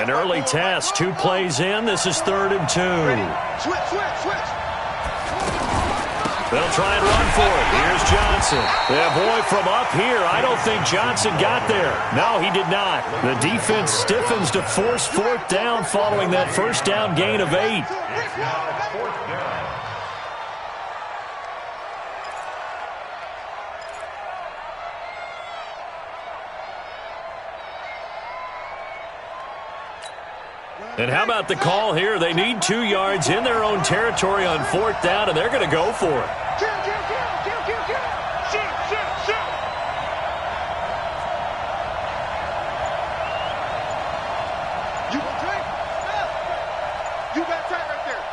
An early test, 2 plays in. This is 3rd and 2. Switch. They'll try and run for it. Here's Johnson. Yeah, boy, from up here, I don't think Johnson got there. No, he did not. The defense stiffens to force 4th down following that first down gain of 8. And how about the call here? They need 2 yards in their own territory on 4th down, and they're going to go for it. Shoot. You got time right there.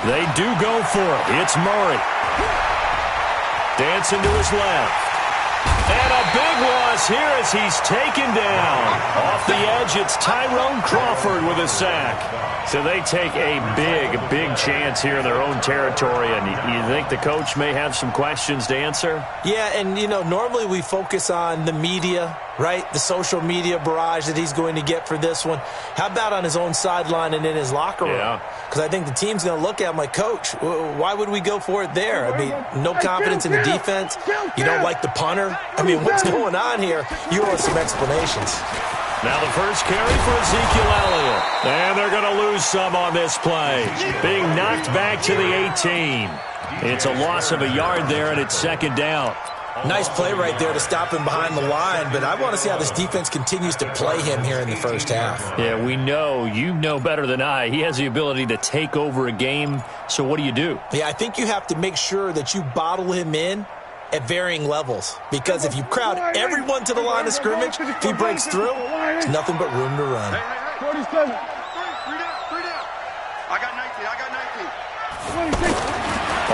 They do go for it. It's Murray. Dancing to his left. And a big loss here as he's taken down. Off the edge, it's Tyrone Crawford with a sack. So they take a big chance here in their own territory. And you think the coach may have some questions to answer? Yeah, and, normally we focus on the media, right? The social media barrage that he's going to get for this one. How about on his own sideline and in his locker room? Because I think the team's going to look at him like, Coach, why would we go for it there? I mean, no confidence in the defense. You don't like the punter. I mean, what's going on here? You owe us some explanations. Now the first carry for Ezekiel Elliott. And they're going to lose some on this play. Being knocked back to the 18. It's a loss of a yard there, and it's 2nd down. Nice play right there to stop him behind the line, but I want to see how this defense continues to play him here in the first half. Yeah, we know. You know better than I. He has the ability to take over a game, so what do? Yeah, I think you have to make sure that you bottle him in at varying levels, because if you crowd everyone to the line of scrimmage, if he breaks through, there's nothing but room to run. 47. 3 down. I got 19.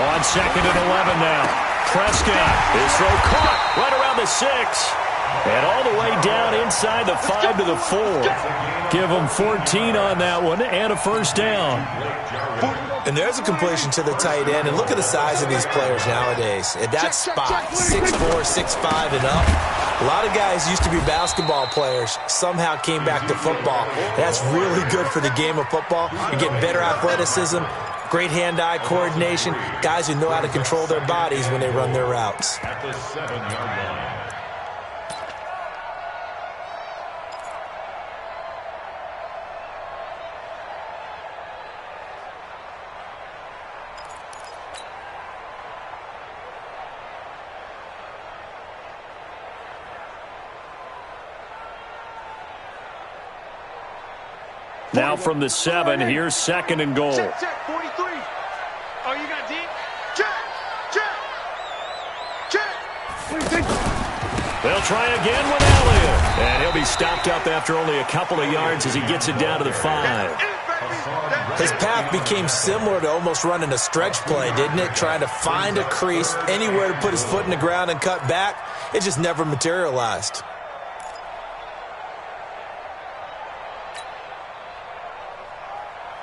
On 2nd and 11 now. Prescott, his throw caught right around the 6. And all the way down inside the 5 to the 4. Give them 14 on that one and a first down. And there's a completion to the tight end. And look at the size of these players nowadays. At that spot, 6'4", 6'5", and up. A lot of guys used to be basketball players, somehow came back to football. That's really good for the game of football. You're getting better athleticism, great hand-eye coordination, guys who know how to control their bodies when they run their routes. At the 7-yard line. Now from the 7, here's 2nd and goal. Check, 43. Oh, you got deep? Check. They'll try again with Elliott. And he'll be stopped up after only a couple of yards as he gets it down to the 5. His path became similar to almost running a stretch play, didn't it? Trying to find a crease, anywhere to put his foot in the ground and cut back. It just never materialized.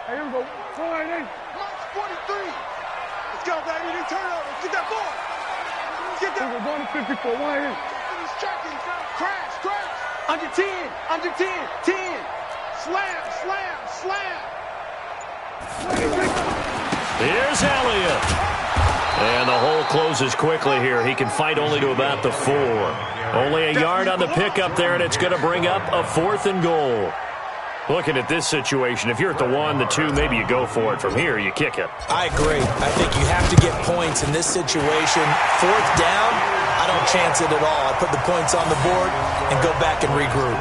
Hey, here we go. 43. Let's go, baby. They turn over. Let's get that ball. Let's get that. We're going to 54. Why here? He's checking. Crash. Under 10. 10. Slam. Here's Elliott. And the hole closes quickly here. He can fight only to about the 4. Only a yard on the pickup there, and it's going to bring up a 4th and goal. Looking at this situation, if you're at the 1, the 2, maybe you go for it. From here, you kick it. I agree. I think you have to get points in this situation. 4th down, I don't chance it at all. I put the points on the board and go back and regroup.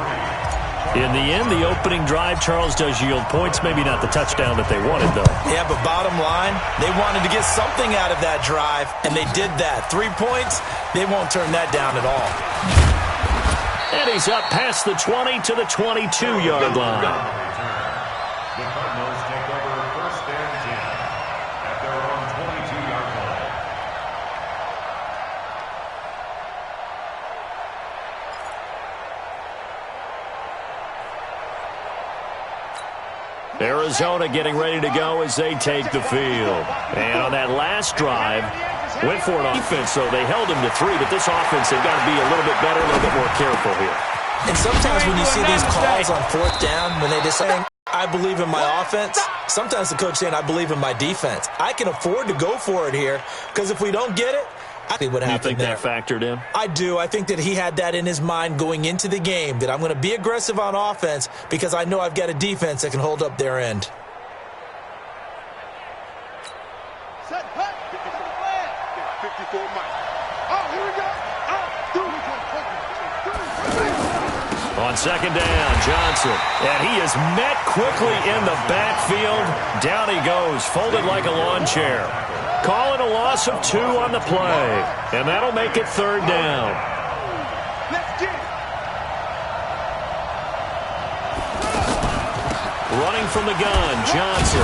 In the end, the opening drive, Charles, does yield points. Maybe not the touchdown that they wanted, though. Yeah, but bottom line, they wanted to get something out of that drive, and they did that. 3 points, they won't turn that down at all. And he's up past the 20 to the 22-yard line. The Cardinals take over 1st and 10 at their own 22-yard line. Arizona getting ready to go as they take the field. And on that last drive, went for an offense, so they held him to 3, but this offense, they've got to be a little bit better, a little bit more careful here. And sometimes when you see these calls on fourth down, when they just say, I believe in my offense, sometimes the coach saying, I believe in my defense. I can afford to go for it here because if we don't get it, I think what happened there. You think that factored in? I do. I think that he had that in his mind going into the game, that I'm going to be aggressive on offense because I know I've got a defense that can hold up their end. Set, hut. 54 Mike. Oh, here we go. On second down, Johnson. And he is met quickly in the backfield. Down he goes, folded like a lawn chair. Calling a loss of 2 on the play. And that'll make it third down. Let's get it. Running from the gun, Johnson.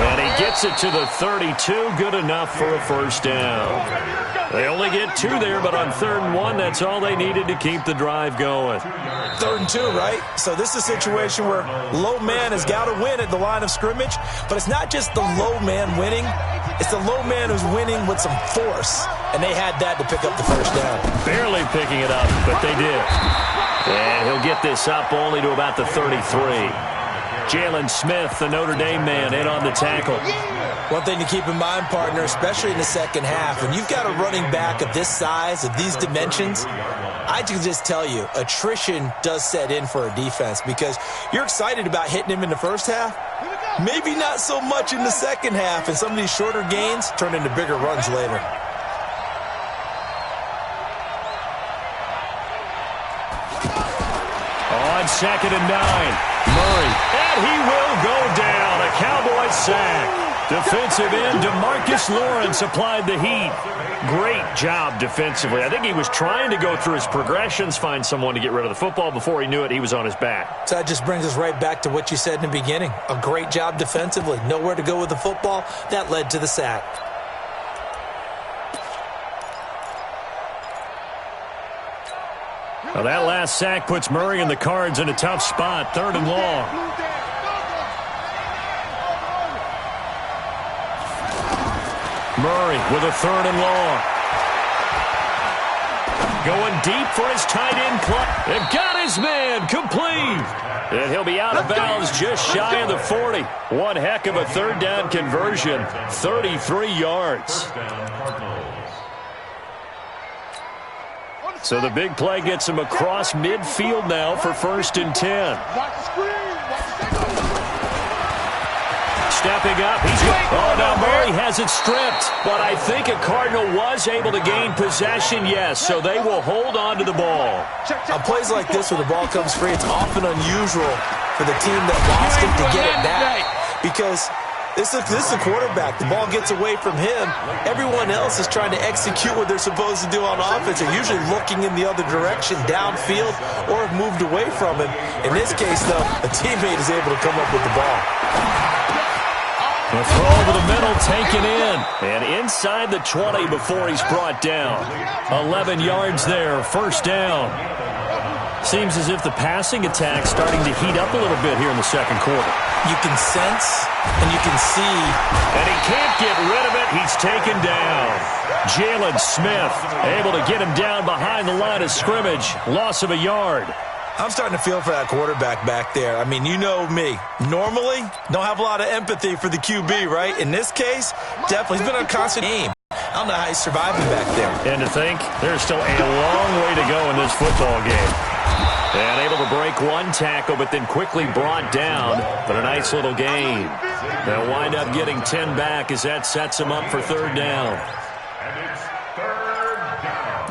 And he gets it to the 32. Good enough for a first down. They only get 2 there, but on 3rd and 1, that's all they needed to keep the drive going. 3rd and 2, right? So this is a situation where low man has got to win at the line of scrimmage, but it's not just the low man winning. It's the low man who's winning with some force, and they had that to pick up the first down. Barely picking it up, but they did. And he'll get this up only to about the 33. Jalen Smith, the Notre Dame man, in on the tackle. One thing to keep in mind, partner, especially in the second half, when you've got a running back of this size, of these dimensions, I can just tell you, attrition does set in for a defense because you're excited about hitting him in the first half. Maybe not so much in the second half, and some of these shorter gains turn into bigger runs later. On 2nd and 9, Murray, and he will go down. A Cowboy sack. Defensive end, DeMarcus Lawrence applied the heat. Great job defensively. I think he was trying to go through his progressions, find someone to get rid of the football. Before he knew it, he was on his back. So that just brings us right back to what you said in the beginning. A great job defensively. Nowhere to go with the football. That led to the sack. Well, that last sack puts Murray and the Cards in a tough spot. 3rd and long. Murray with a 3rd and long. Going deep for his tight end play. And got his man complete. And he'll be out of bounds just shy of the 40. One heck of a 3rd down conversion. 33 yards. So the big play gets him across midfield now for 1st and 10. Stepping up. Now Murray has it stripped. But I think a Cardinal was able to gain possession, yes. So they will hold on to the ball. On plays like this where the ball comes free, it's often unusual for the team that lost it to get it back. Because this is a quarterback. The ball gets away from him. Everyone else is trying to execute what they're supposed to do on offense. They're usually looking in the other direction, downfield, or have moved away from him. In this case, though, a teammate is able to come up with the ball. The throw over the middle taken in. And inside the 20 before he's brought down. 11 yards there, 1st down. Seems as if the passing attack's starting to heat up a little bit here in the 2nd quarter. You can sense and you can see. And he can't get rid of it. He's taken down. Jalen Smith able to get him down behind the line of scrimmage. Loss of a yard. I'm starting to feel for that quarterback back there. I mean, you know me. Normally, don't have a lot of empathy for the QB, right? In this case, definitely. He's been on a constant game. I don't know how he's surviving back there. And to think, there's still a long way to go in this football game. And able to break one tackle, but then quickly brought down. But a nice little gain. They'll wind up getting 10 back as that sets them up for 3rd down. And it's 3rd down.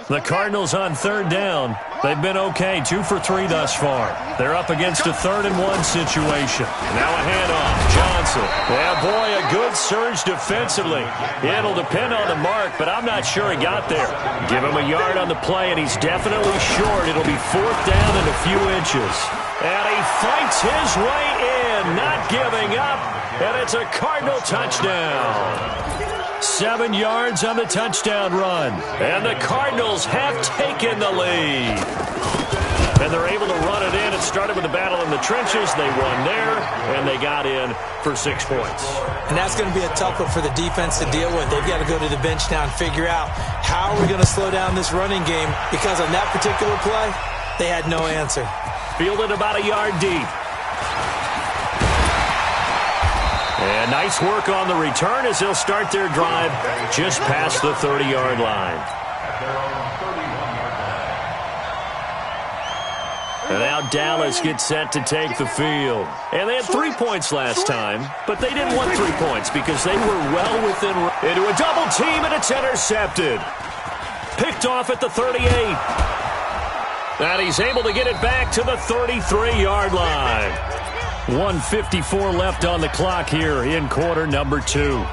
The Cardinals on 3rd down. They've been okay, 2 for 3 thus far. They're up against a 3rd and 1 situation. Now a handoff, Johnson. Yeah, boy, a good surge defensively. It'll depend on the mark, but I'm not sure he got there. Give him a yard on the play, and he's definitely short. It'll be 4th down and a few inches. And he fights his way in, not giving up, and it's a Cardinal touchdown. 7 yards on the touchdown run. And the Cardinals have taken the lead. And they're able to run it in. It started with a battle in the trenches. They won there, and they got in for 6 points. And that's going to be a tough one for the defense to deal with. They've got to go to the bench now and figure out how are we going to slow down this running game, because on that particular play, they had no answer. Fielded about a yard deep. And nice work on the return as they'll start their drive just past the 30-yard line. And now Dallas gets set to take the field. And they had 3 points last time, but they didn't want 3 points because they were well within. Into a double team, and it's intercepted. Picked off at the 38. And he's able to get it back to the 33-yard line. 1:54 left on the clock here in quarter number 2.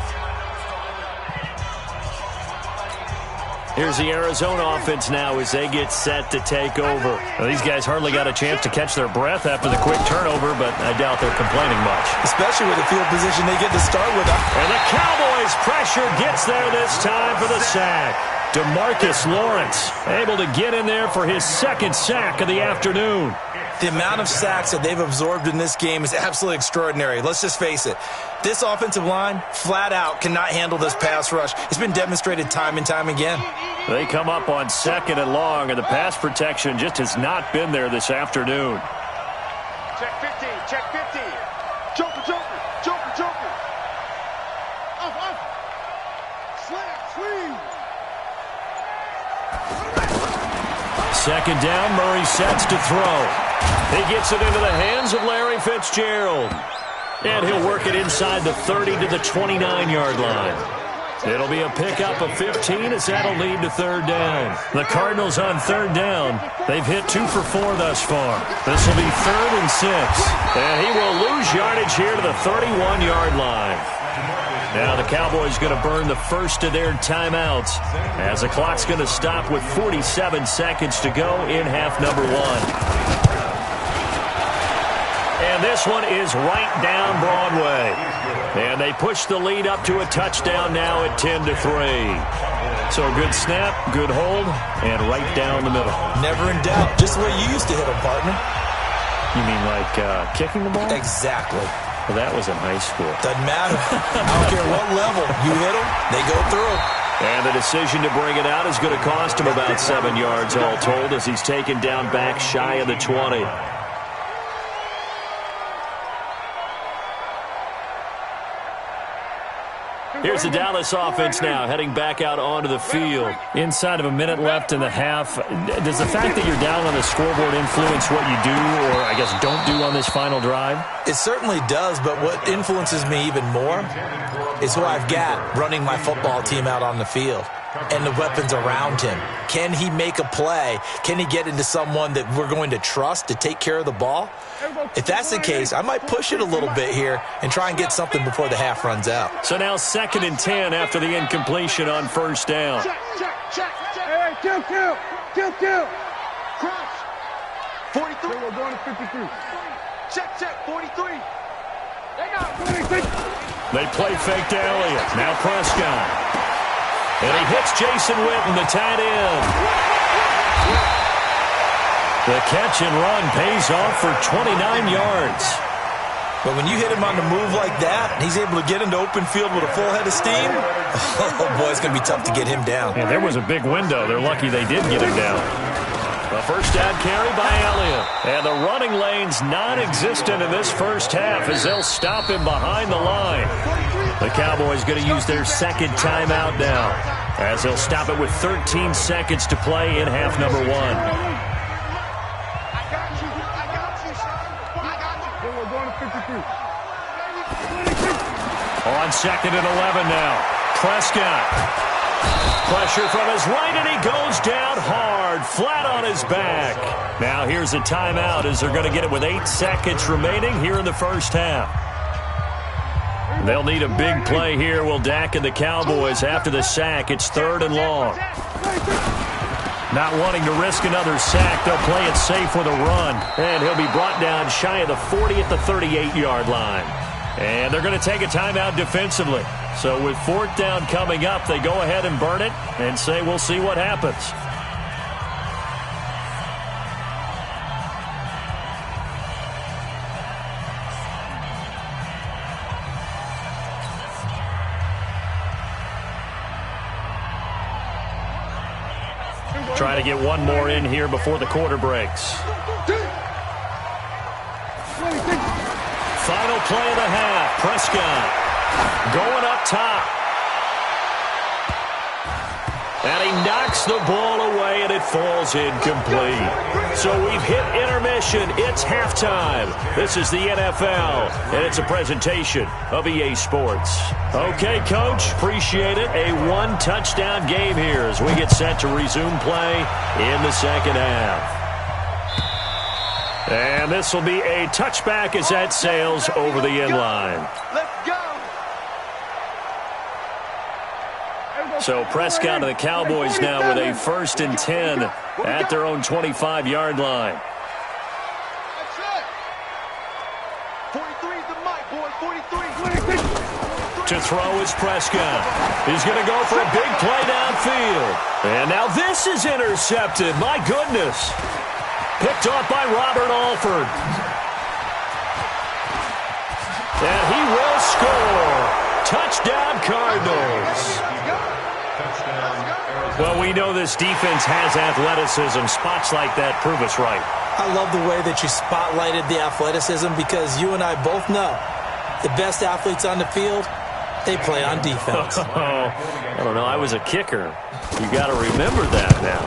Here's the Arizona offense now as they get set to take over. Well, these guys hardly got a chance to catch their breath after the quick turnover, but I doubt they're complaining much. Especially with the field position they get to start with. And the Cowboys' pressure gets there this time for the sack. DeMarcus Lawrence able to get in there for his second sack of the afternoon. The amount of sacks that they've absorbed in this game is absolutely extraordinary. Let's just face it. This offensive line, flat out, cannot handle this pass rush. It's been demonstrated time and time again. They come up on 2nd and long, and the pass protection just has not been there this afternoon. Check 50, check 50. Joker, joker, joker, joker. Up. Slam, swing. 2nd down, Murray sets to throw. He gets it into the hands of Larry Fitzgerald. And he'll work it inside the 30 to the 29-yard line. It'll be a pickup of 15 as that'll lead to 3rd down. The Cardinals on 3rd down. They've hit 2 for 4 thus far. This will be 3rd and 6. And he will lose yardage here to the 31-yard line. Now the Cowboys going to burn the first of their timeouts as the clock's going to stop with 47 seconds to go in half number 1. And this one is right down Broadway. And they push the lead up to a touchdown now at 10-3. So good snap, good hold, and right down the middle. Never in doubt. Just the way you used to hit them, partner. You mean like kicking the ball? Exactly. Well, that was in high school. Doesn't matter. I don't care what level. You hit them, they go through. And the decision to bring it out is going to cost him about 7 yards all told as he's taken down back shy of the 20. Here's the Dallas offense now, heading back out onto the field. Inside of a minute left in the half, does the fact that you're down on the scoreboard influence what you do, or I guess don't do on this final drive? It certainly does, but what influences me even more is who I've got running my football team out on the field and the weapons around him. Can he make a play? Can he get into someone that we're going to trust to take care of the ball? If that's the case, I might push it a little bit here and try and get something before the half runs out. So now 2nd and 10 after the incompletion on 1st down. Check. Hey, kill. Cross. 43. We're going to 53. Check, 43. They got 46. They play fake to Elliott. Now Prescott. And he hits Jason Witten, the tight end. The catch and run pays off for 29 yards. But when you hit him on the move like that, and he's able to get into open field with a full head of steam, oh boy, it's going to be tough to get him down. Yeah, there was a big window. They're lucky they did get him down. A 1st down carry by Elliott. And the running lane's non-existent in this first half as they'll stop him behind the line. The Cowboys going to use their 2nd timeout now as they'll stop it with 13 seconds to play in half number 1. On 2nd and 11 now. Prescott. Pressure from his right, and he goes down hard, flat on his back. Now here's a timeout as they're going to get it with 8 seconds remaining here in the first half. They'll need a big play here, will Dak and the Cowboys after the sack. It's 3rd and long. Not wanting to risk another sack, they'll play it safe with a run. And he'll be brought down shy of the 40 at the 38-yard line. And they're going to take a timeout defensively. So with 4th down coming up, they go ahead and burn it and say we'll see what happens. Trying to get one more in here before the quarter breaks. Final play of the half. Prescott going up top. And he knocks the ball away, and it falls incomplete. So we've hit intermission. It's halftime. This is the NFL, and it's a presentation of EA Sports. Okay, Coach, appreciate it. A one-touchdown game here as we get set to resume play in the second half. And this will be a touchback as that sails over the end line. Let's go. So Prescott and the Cowboys now with a 1st and 10 at their own 25-yard line. That's it. 43 is the mic, boy. 43. To throw is Prescott. He's going to go for a big play downfield. And now this is intercepted. My goodness. Picked off by Robert Alford. And he will score. Touchdown, Cardinals. Well, we know this defense has athleticism. Spots like that prove us right. I love the way that you spotlighted the athleticism because you and I both know the best athletes on the field, they play on defense. I don't know. I was a kicker. You got to remember that now.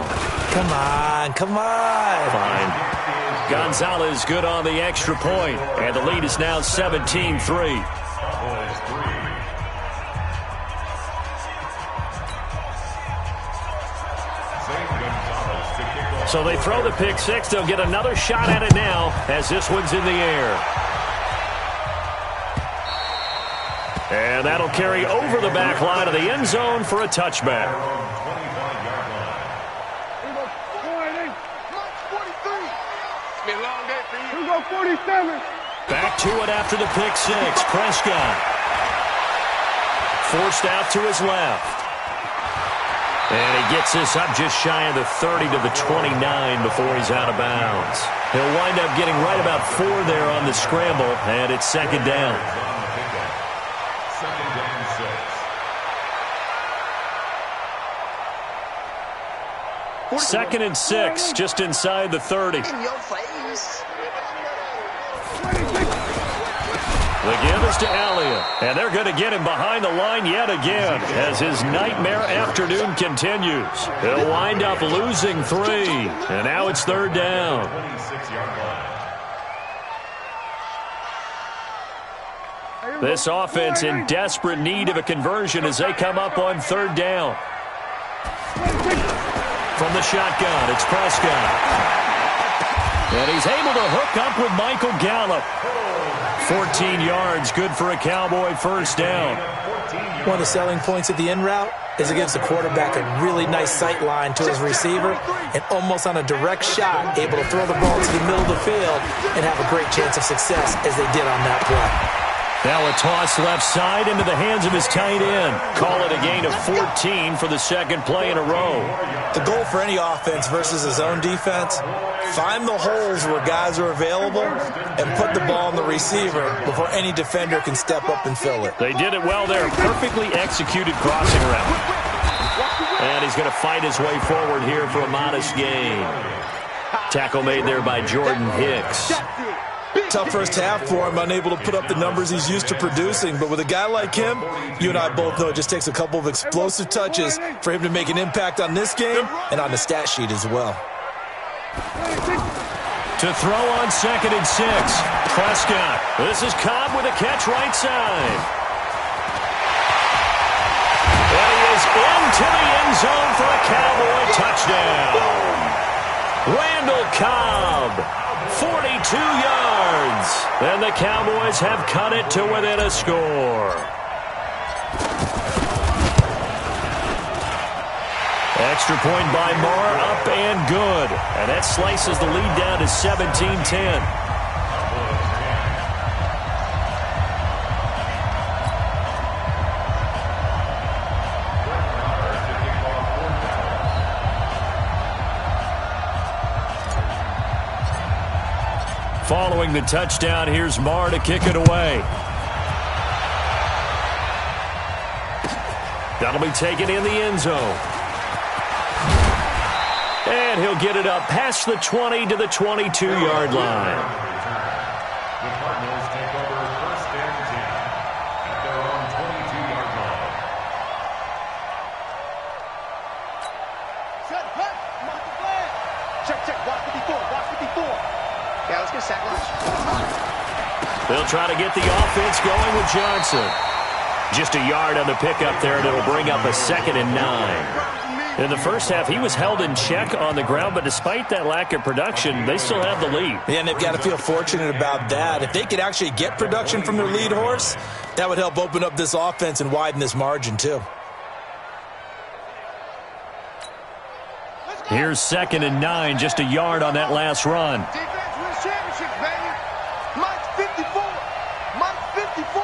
Come on. Fine. Gonzalez good on the extra point, and the lead is now 17-3. So they throw the pick six. They'll get another shot at it now as this one's in the air. And that'll carry over the back line of the end zone for a touchback. Here we go, 47. Back to it after the pick six. Prescott forced out to his left. And he gets this up just shy of the 30 to the 29 before he's out of bounds. He'll wind up getting right about 4 there on the scramble, and it's second down. Second and 6, just inside the 30. In your face. The give is to Elliott, and they're going to get him behind the line yet again as his nightmare afternoon continues. He'll wind up losing 3, and now it's third down. This offense in desperate need of a conversion as they come up on third down. From the shotgun, it's Prescott. And he's able to hook up with Michael Gallup. 14 yards, good for a Cowboy first down. One of the selling points of the in route is it gives the quarterback a really nice sight line to his receiver and almost on a direct shot able to throw the ball to the middle of the field and have a great chance of success as they did on that play. Now a toss left side into the hands of his tight end. Call it a gain of 14 for the second play in a row. The goal for any offense versus his own defense, find the holes where guys are available and put the ball on the receiver before any defender can step up and fill it. They did it well there. Perfectly executed crossing route. And he's going to fight his way forward here for a modest gain. Tackle made there by Jordan Hicks. Tough first half for him, unable to put up the numbers he's used to producing. But with a guy like him, you and I both know it just takes a couple of explosive touches for him to make an impact on this game and on the stat sheet as well. To throw on second and 6, Prescott. This is Cobb with a catch right side. And he is into the end zone for a Cowboy touchdown. Randall Cobb, 42 yards. And the Cowboys have cut it to within a score. Extra point by Marr, up and good. And that slices the lead down to 17-10. Following the touchdown, here's Marr to kick it away. That'll be taken in the end zone. And he'll get it up past the 20 to the 22-yard line. The Cardinals take over first and 10 at their own 22-yard line. Set, cut, mark the flag. Check, watch 54, watch 54. Yeah, let's get sack lunch. They'll try to get the offense going with Johnson. Just a yard on the pickup there, and it'll bring up a 2nd and 9. In the first half, he was held in check on the ground, but despite that lack of production, they still have the lead. Yeah, and they've got to feel fortunate about that. If they could actually get production from their lead horse, that would help open up this offense and widen this margin, too. Here's 2nd and 9, just a yard on that last run. Defense wins championships, baby. Mike's 54. Mike's 54.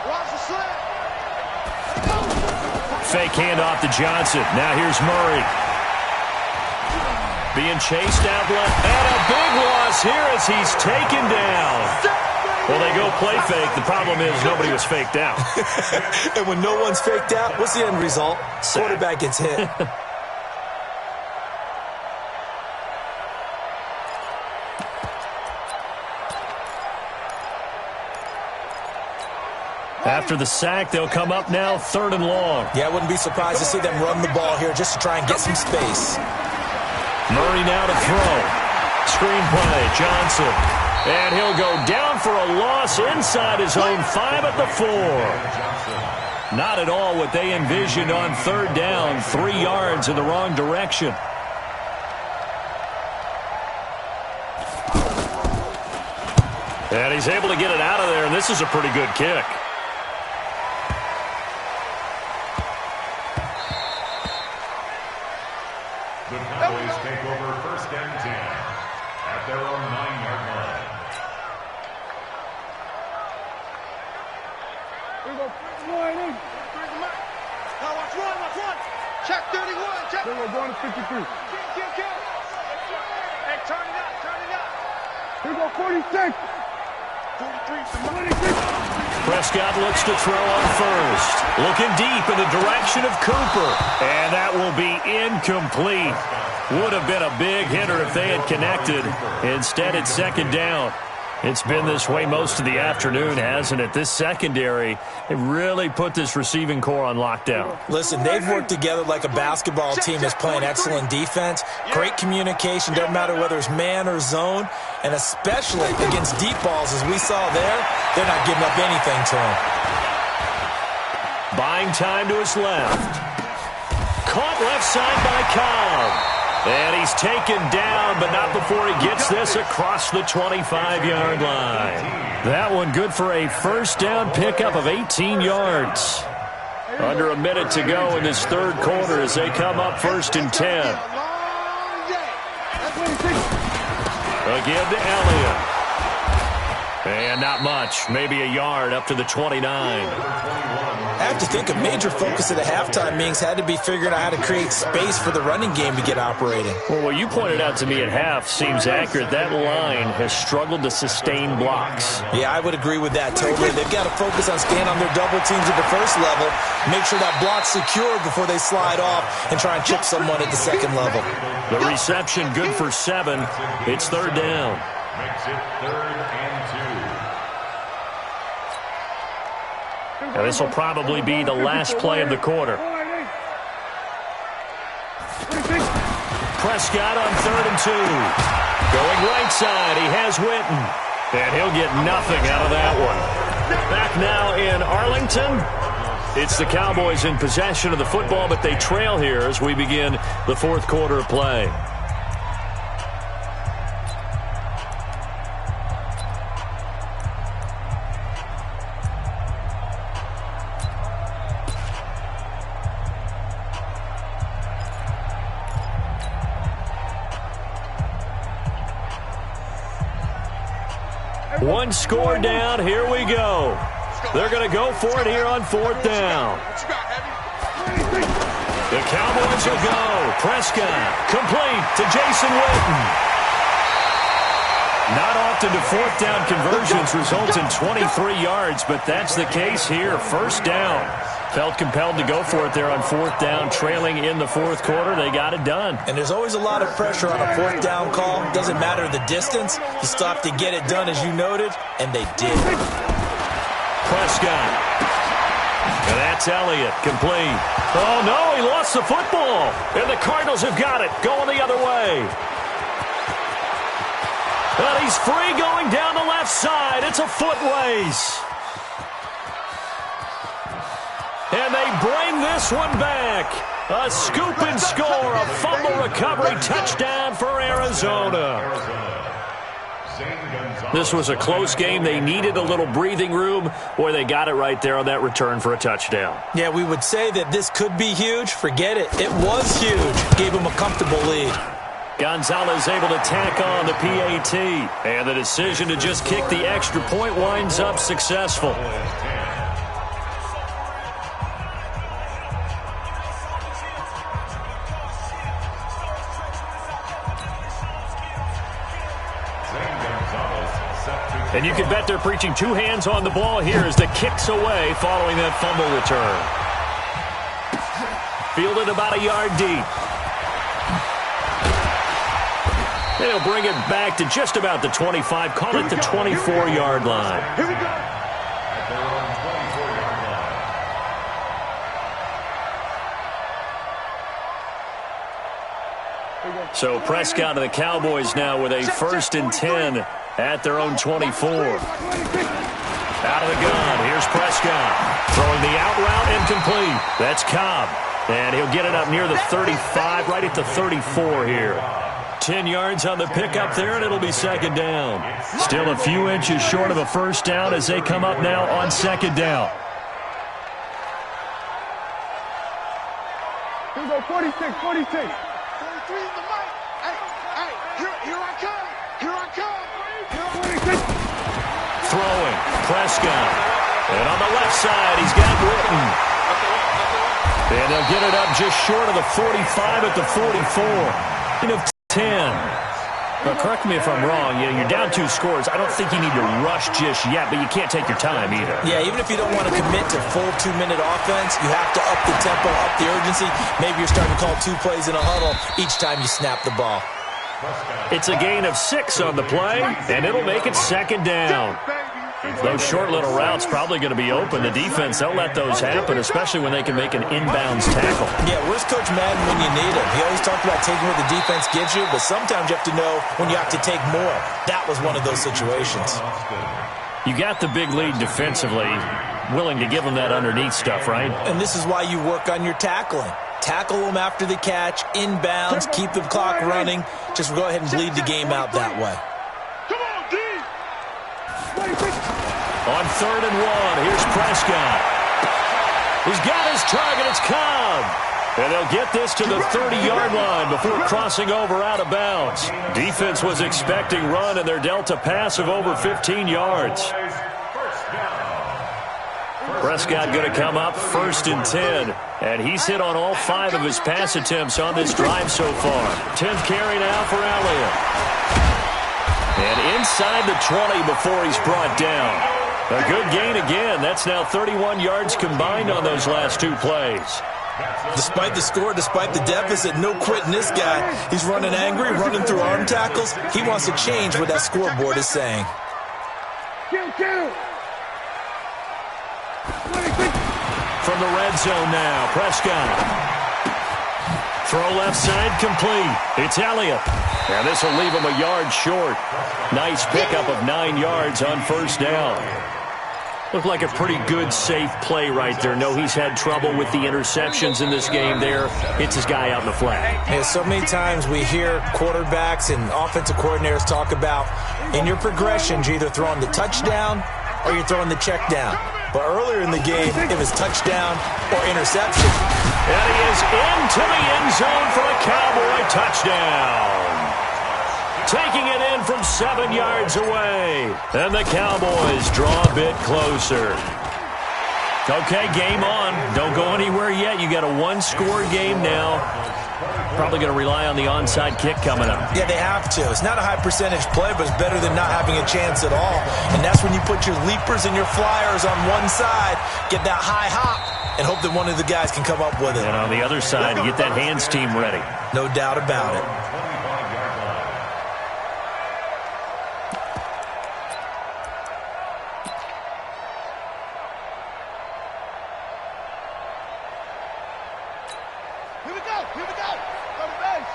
Watch the slant. Fake handoff to Johnson. Now here's Murray. Being chased out left. And a big loss here as he's taken down. Well, they go play fake. The problem is nobody was faked out. And when no one's faked out, what's the end result? Quarterback gets hit. After the sack, they'll come up now 3rd and long. Yeah, I wouldn't be surprised to see them run the ball here just to try and get some space. Murray now to throw. Screen play, Johnson. And he'll go down for a loss inside his own 5 at the 4. Not at all what they envisioned on 3rd down. 3 yards in the wrong direction. And he's able to get it out of there, and this is a pretty good kick. The Cowboys take over first and 10 at their own 9-yard line. Here we go. Now watch one. Check 31. Check. Here we go, going to 53. Kill. Hey, turn it up. Here we go, 46. 43. Prescott looks to throw on first. Looking deep in the direction of Cooper. And that will be incomplete. Would have been a big hitter if they had connected. Instead, it's 2nd down. It's been this way most of the afternoon, hasn't it? This secondary, it really put this receiving core on lockdown. Listen, they've worked together like a basketball team that's playing excellent defense. Great communication, doesn't matter whether it's man or zone. And especially against deep balls, as we saw there, they're not giving up anything to them. Buying time to his left. Caught left side by Cobb. And he's taken down, but not before he gets this across the 25-yard line. That one good for a first down pickup of 18 yards. Under a minute to go in this 3rd quarter as they come up 1st and 10. Again to Elliott. And not much, maybe a yard up to the 29. I have to think a major focus of the halftime meetings had to be figuring out how to create space for the running game to get operating. Well, what you pointed out to me at half seems accurate. That line has struggled to sustain blocks. Yeah, I would agree with that totally. They've got to focus on staying on their double teams at the first level, make sure that block's secured before they slide off and try and chip someone at the 2nd level. The reception good for 7. It's 3rd down. Makes it 3rd and 2. Now, this will probably be the last play of the quarter. Prescott on 3rd and 2. Going right side, he has Witten. And he'll get nothing out of that one. Back now in Arlington. It's the Cowboys in possession of the football, but they trail here as we begin the 4th quarter of play. One score down. Here we go. They're going to go for it here on 4th down. The Cowboys will go. Prescott complete to Jason Witten. Not often do 4th down conversions result in 23 yards, but that's the case here. 1st down. Felt compelled to go for it there on fourth down, trailing in the fourth quarter. They got it done. And there's always a lot of pressure on a fourth down call. Doesn't matter the distance. You still have to get it done, as you noted, and they did. Prescott. And that's Elliott, complete. Oh, no, he lost the football. And the Cardinals have got it, going the other way. But he's free going down the left side. It's a foot race. And they bring this one back. A scoop and score, a fumble recovery touchdown for Arizona. This was a close game. They needed a little breathing room. Boy, they got it right there on that return for a touchdown. Yeah, we would say that this could be huge. Forget it. It was huge. Gave him a comfortable lead. Gonzalez able to tack on the PAT. And the decision to just kick the extra point winds up successful. And you can bet they're preaching two hands on the ball here as the kick's away following that fumble return. Fielded about a yard deep. They'll bring it back to just about the 25, call it the 24-yard line. Here we go. At their own 24-yard line. So Prescott and the Cowboys now with a 1st and 10 at their own 24. Out of the gun, here's Prescott. Throwing the out route incomplete. That's Cobb. And he'll get it up near the 35, right at the 34 here. 10 yards on the pickup there, and it'll be 2nd down. Still a few inches short of a 1st down as they come up now on 2nd down. Here we go, 46, 46. 43 in the mic. Hey, here I come. Here I come. Throwing, Prescott. And on the left side, he's got Witten. And they'll get it up just short of the 45 at the 44. Of 10. But correct me if I'm wrong. You're down 2 scores. I don't think you need to rush just yet, but you can't take your time either. Yeah, even if you don't want to commit to full 2-minute offense, you have to up the tempo, up the urgency. Maybe you're starting to call 2 plays in a huddle each time you snap the ball. It's a gain of 6 on the play, and it'll make it 2nd down. Those short little routes probably going to be open. The defense, they'll let those happen, especially when they can make an inbounds tackle. Yeah, where's Coach Madden when you need him? He always talked about taking what the defense gives you, but sometimes you have to know when you have to take more. That was one of those situations. You got the big lead defensively, willing to give them that underneath stuff, right? And this is why you work on your tackling. Tackle them after the catch, inbounds, keep the clock running. Just go ahead and bleed the game out that way. Come on, D. On 3rd and 1, here's Prescott. He's got his target, it's Cobb. And they'll get this to the 30-yard line before crossing over out of bounds. Defense was expecting run, and they're dealt a pass of over 15 yards. Prescott going to come up 1st and 10. And he's hit on all 5 of his pass attempts on this drive so far. 10th carry now for Elliott. And inside the 20 before he's brought down. A good gain again. That's now 31 yards combined on those last 2 plays. Despite the score, despite the deficit, no quitting this guy. He's running angry, running through arm tackles. He wants to change what that scoreboard is saying. Kill. From the red zone now, Prescott. Throw left side complete. It's Elliott. And this will leave him a yard short. Nice pickup of 9 yards on 1st down. Looked like a pretty good, safe play right there. No, he's had trouble with the interceptions in this game there. Hits his guy out in the flat. Yeah, so many times we hear quarterbacks and offensive coordinators talk about in your progressions, you're either throwing the touchdown or you're throwing the check down. But earlier in the game, it was touchdown or interception. And he is into the end zone for a Cowboy touchdown. Taking it in from 7 yards away. And the Cowboys draw a bit closer. Okay, game on. Don't go anywhere yet. You got a 1-score game now. Probably going to rely on the onside kick coming up. Yeah, they have to. It's not a high percentage play, but it's better than not having a chance at all. And that's when you put your leapers and your flyers on one side, get that high hop, and hope that one of the guys can come up with it. And on the other side, get that hands team ready. No doubt about it. Here we go. Here we go. Go to base.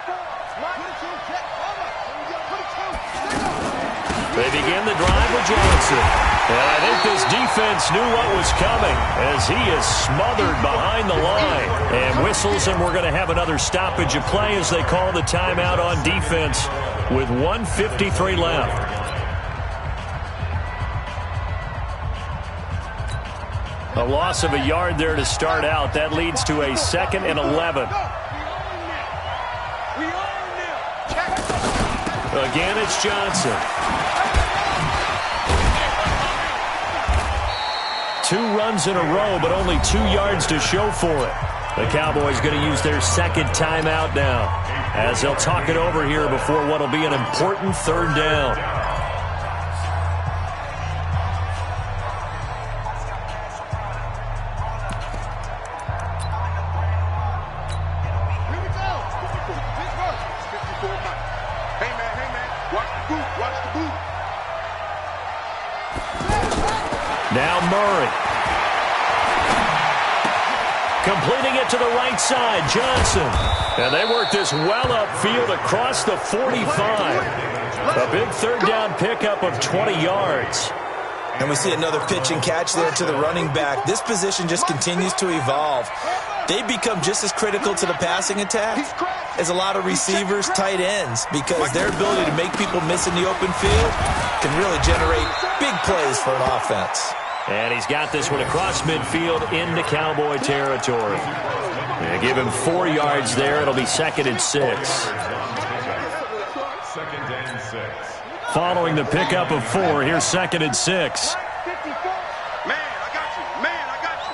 54. Line 22. Check. Over. Here we go. 22. They begin the drive with Johnson. And I think this defense knew what was coming as he is smothered behind the line. And whistles, and we're going to have another stoppage of play as they call the timeout on defense with 1:53 left. A loss of a yard there to start out. That leads to a 2nd and 11. Again, it's Johnson. 2 runs in a row, but only 2 yards to show for it. The Cowboys going to use their 2nd timeout now as they'll talk it over here before what will be an important 3rd down. Now Murray. Completing it to the right side, Johnson. And they work this well upfield across the 45. A big 3rd down pickup of 20 yards. And we see another pitch and catch there to the running back. This position just continues to evolve. They become just as critical to the passing attack as a lot of receivers, tight ends, because their ability to make people miss in the open field can really generate big plays for an offense. And he's got this one across midfield into Cowboy territory. And give him 4 yards there. It'll be 2nd and 6. 2nd and 6. Following the pickup of 4, here's 2nd and 6. Man, I got you. Man, I got you.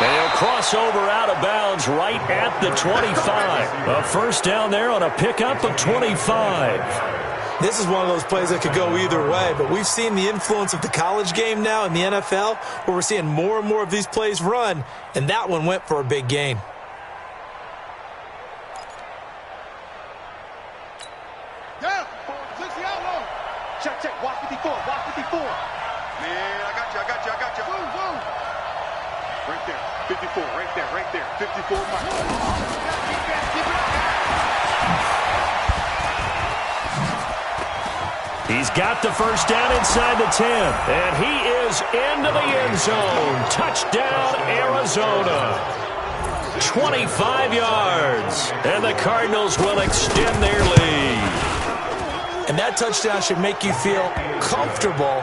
And he'll cross over out of bounds right at the 25. A 1st down there on a pickup of 25. This is one of those plays that could go either way, but we've seen the influence of the college game now in the NFL, where we're seeing more and more of these plays run, and that one went for a big gain. Yeah, 60 outlaw. Check, check. Watch 54. Watch 54. Man, I got you. I got you. I got you. Boom, boom. Right there. 54. Right there. Right there. 54. He's got the 1st down inside the 10. And he is into the end zone. Touchdown, Arizona. 25 yards. And the Cardinals will extend their lead. And that touchdown should make you feel comfortable.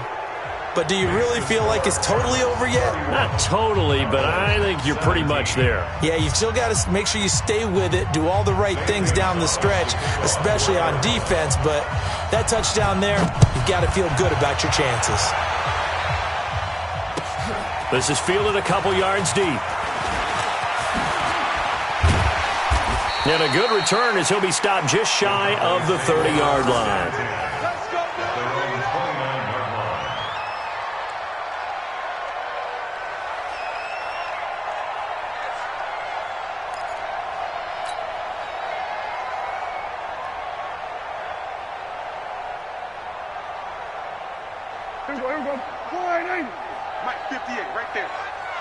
But do you really feel like it's totally over yet? Not totally, but I think you're pretty much there. Yeah, you've still got to make sure you stay with it, do all the right things down the stretch, especially on defense. But that touchdown there, you've got to feel good about your chances. This is fielded a couple yards deep. And a good return as he'll be stopped just shy of the 30-yard line. Mike 58, right there.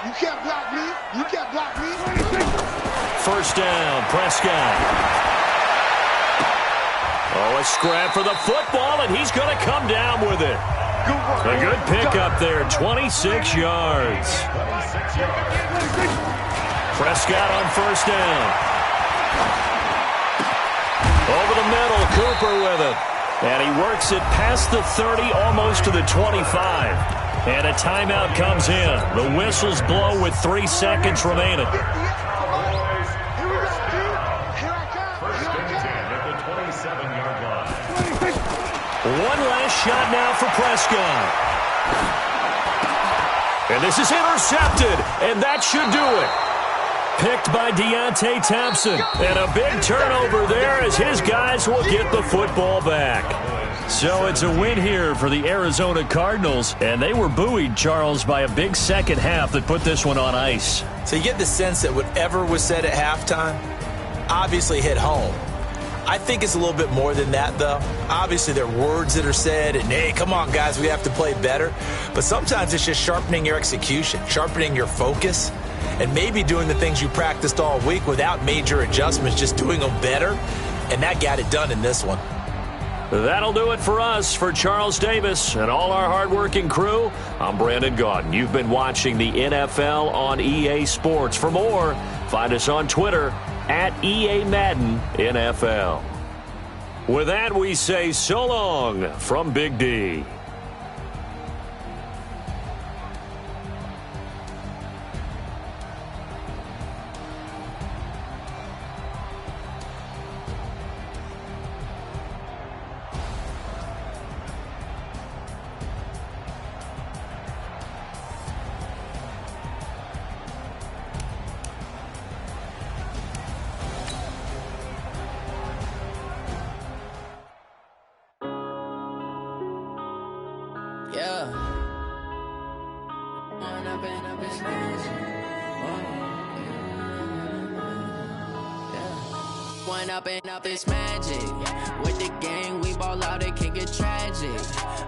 You can't block me. You can't block me. 1st down, Prescott. Oh, a scrap for the football, and he's going to come down with it. A good pickup there, 26 yards. Prescott on 1st down. Over the middle, Cooper with it. And he works it past the 30, almost to the 25. And a timeout comes in. The whistles blow with 3 seconds remaining. Here we go, dude. Here I come. First and 10 at the 27-yard line. One last shot now for Prescott. And this is intercepted, and that should do it. Picked by Deontay Thompson. And a big turnover there as his guys will get the football back. So it's a win here for the Arizona Cardinals, and they were buoyed, Charles, by a big second half that put this one on ice. So you get the sense that whatever was said at halftime obviously hit home. I think it's a little bit more than that, though. Obviously, there are words that are said, and, hey, come on, guys, we have to play better. But sometimes it's just sharpening your execution, sharpening your focus, and maybe doing the things you practiced all week without major adjustments, just doing them better. And that got it done in this one. That'll do it for us. For Charles Davis and all our hardworking crew, I'm Brandon Gaudin. You've been watching the NFL on EA Sports. For more, find us on Twitter at EA Madden NFL. With that, we say so long from Big D. Up it's magic. With the gang, we ball out, it can get tragic.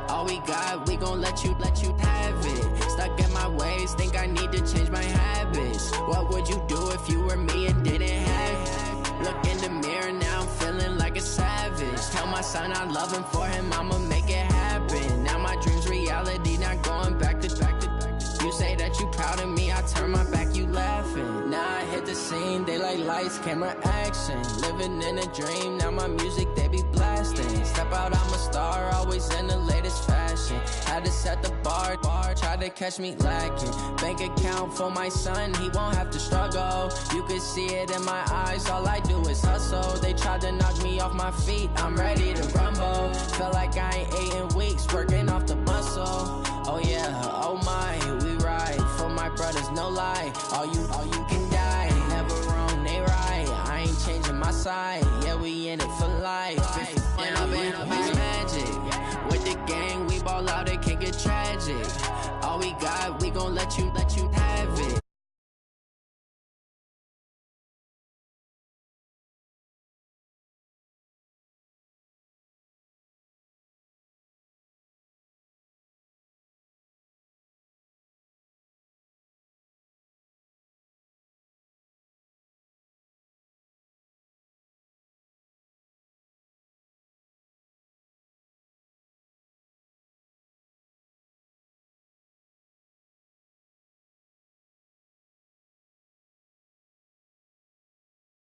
All we got, we gon' let you have it. Stuck in my ways, think I need to change my habits. What would you do if you were me and didn't have it? Look in the mirror, now I'm feeling like a savage. Tell my son I love him, for him I'ma make it happen. Now my dream's reality, not going back to. You say that you proud of me, I turn my back, you laughing. Now I hit the scene, they like lights, camera, action. Living in a dream, now my music, they be blasting. Step out, I'm a star, always in the latest fashion. Had to set the bar, try to catch me lacking. Bank account for my son, he won't have to struggle. You can see it in my eyes, all I do is hustle. They tried to knock me off my feet, I'm ready to rumble. Felt like I ain't ate in weeks, working off the muscle. Oh yeah, oh my, we ride for my brothers, no lie. All you can die, never wrong, they right. I ain't changing my side, yeah, we in it for life. When I've been up is magic. With the gang, we ball out, it can get tragic. All we got, we gon' let you have it.